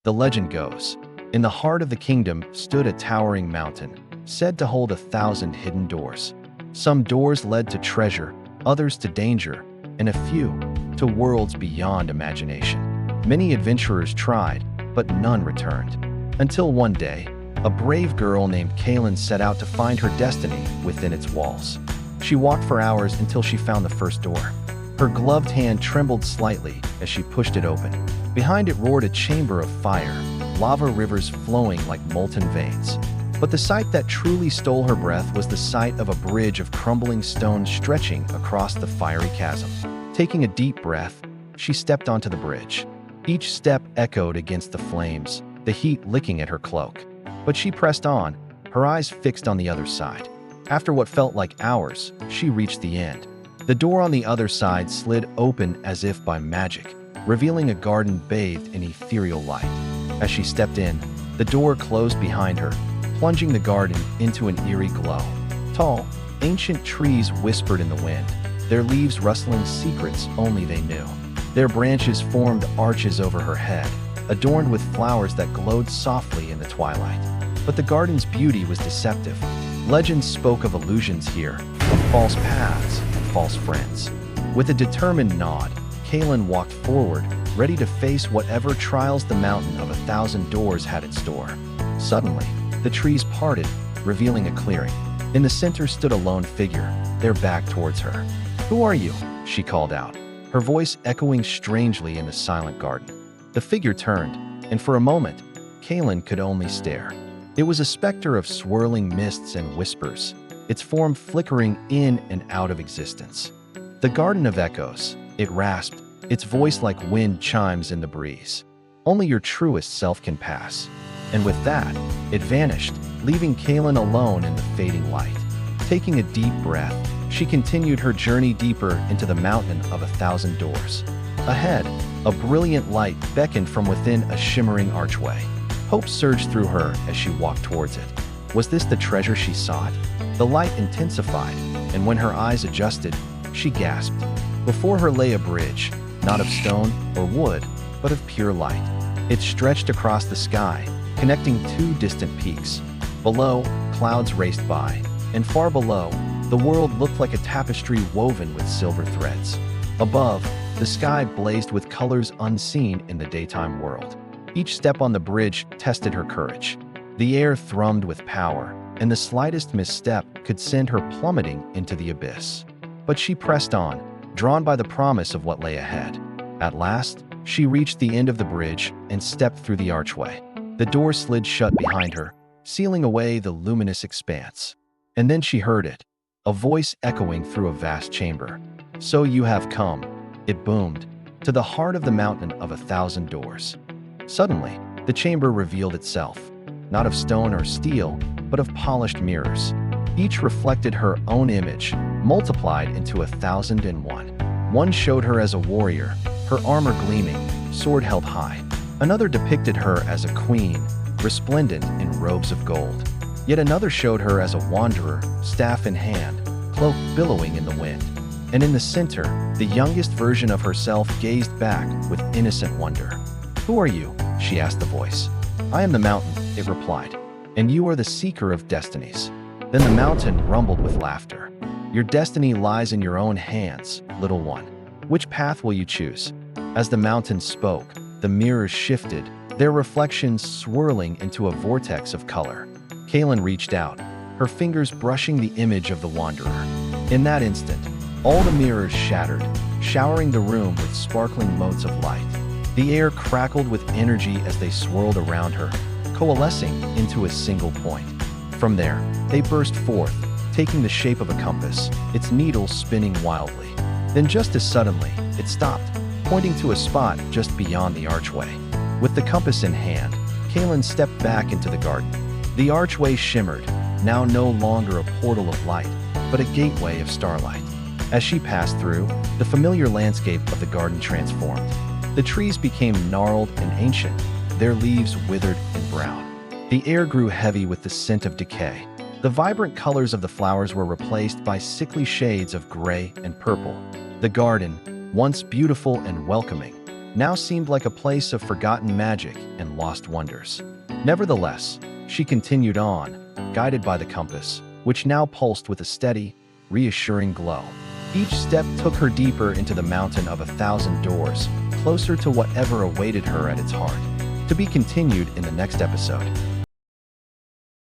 The legend goes, in the heart of the kingdom stood a towering mountain, said to hold 1,000 hidden doors. Some doors led to treasure, others to danger, and a few to worlds beyond imagination. Many adventurers tried, but none returned. Until one day, a brave girl named Kaylin set out to find her destiny within its walls. She walked for hours until she found the first door. Her gloved hand trembled slightly as she pushed it open. Behind it roared a chamber of fire, lava rivers flowing like molten veins. But the sight that truly stole her breath was the sight of a bridge of crumbling stone stretching across the fiery chasm. Taking a deep breath, she stepped onto the bridge. Each step echoed against the flames, the heat licking at her cloak. But she pressed on, her eyes fixed on the other side. After what felt like hours, she reached the end. The door on the other side slid open as if by magic, revealing a garden bathed in ethereal light. As she stepped in, the door closed behind her, plunging the garden into an eerie glow. Tall, ancient trees whispered in the wind, their leaves rustling secrets only they knew. Their branches formed arches over her head, adorned with flowers that glowed softly in the twilight. But the garden's beauty was deceptive. Legends spoke of illusions here, of false paths and false friends. With a determined nod, Kaylin walked forward, ready to face whatever trials the mountain of 1,000 doors had in store. Suddenly, the trees parted, revealing a clearing. In the center stood a lone figure, their back towards her. "Who are you?" she called out, her voice echoing strangely in the silent garden. The figure turned, and for a moment, Kaylin could only stare. It was a specter of swirling mists and whispers, its form flickering in and out of existence. "The Garden of Echoes," it rasped, its voice like wind chimes in the breeze. "Only your truest self can pass." And with that, it vanished, leaving Kaylin alone in the fading light. Taking a deep breath, she continued her journey deeper into the mountain of 1,000 doors. Ahead, a brilliant light beckoned from within a shimmering archway. Hope surged through her as she walked towards it. Was this the treasure she sought? The light intensified, and when her eyes adjusted, she gasped. Before her lay a bridge, not of stone or wood, but of pure light. It stretched across the sky, connecting two distant peaks. Below, clouds raced by, and far below, the world looked like a tapestry woven with silver threads. Above, the sky blazed with colors unseen in the daytime world. Each step on the bridge tested her courage. The air thrummed with power, and the slightest misstep could send her plummeting into the abyss. But she pressed on, drawn by the promise of what lay ahead. At last, she reached the end of the bridge and stepped through the archway. The door slid shut behind her, sealing away the luminous expanse. And then she heard it, a voice echoing through a vast chamber. "So you have come," it boomed, "to the heart of the mountain of 1,000 doors." Suddenly, the chamber revealed itself, not of stone or steel, but of polished mirrors. Each reflected her own image, multiplied into 1,001. One showed her as a warrior, her armor gleaming, sword held high. Another depicted her as a queen, resplendent in robes of gold. Yet another showed her as a wanderer, staff in hand, cloak billowing in the wind. And in the center, the youngest version of herself gazed back with innocent wonder. "Who are you?" she asked the voice. "I am the mountain," it replied, "and you are the seeker of destinies." Then the mountain rumbled with laughter. "Your destiny lies in your own hands, little one. Which path will you choose?" As the mountain spoke, the mirrors shifted, their reflections swirling into a vortex of color. Kaylin reached out, her fingers brushing the image of the wanderer. In that instant, all the mirrors shattered, showering the room with sparkling motes of light. The air crackled with energy as they swirled around her, coalescing into a single point. From there, they burst forth, taking the shape of a compass, its needle spinning wildly. Then just as suddenly, it stopped, pointing to a spot just beyond the archway. With the compass in hand, Kaylin stepped back into the garden. The archway shimmered, now no longer a portal of light, but a gateway of starlight. As she passed through, the familiar landscape of the garden transformed. The trees became gnarled and ancient, their leaves withered and brown. The air grew heavy with the scent of decay. The vibrant colors of the flowers were replaced by sickly shades of gray and purple. The garden, once beautiful and welcoming, now seemed like a place of forgotten magic and lost wonders. Nevertheless, she continued on, guided by the compass, which now pulsed with a steady, reassuring glow. Each step took her deeper into the mountain of 1,000 doors, closer to whatever awaited her at its heart. To be continued in the next episode.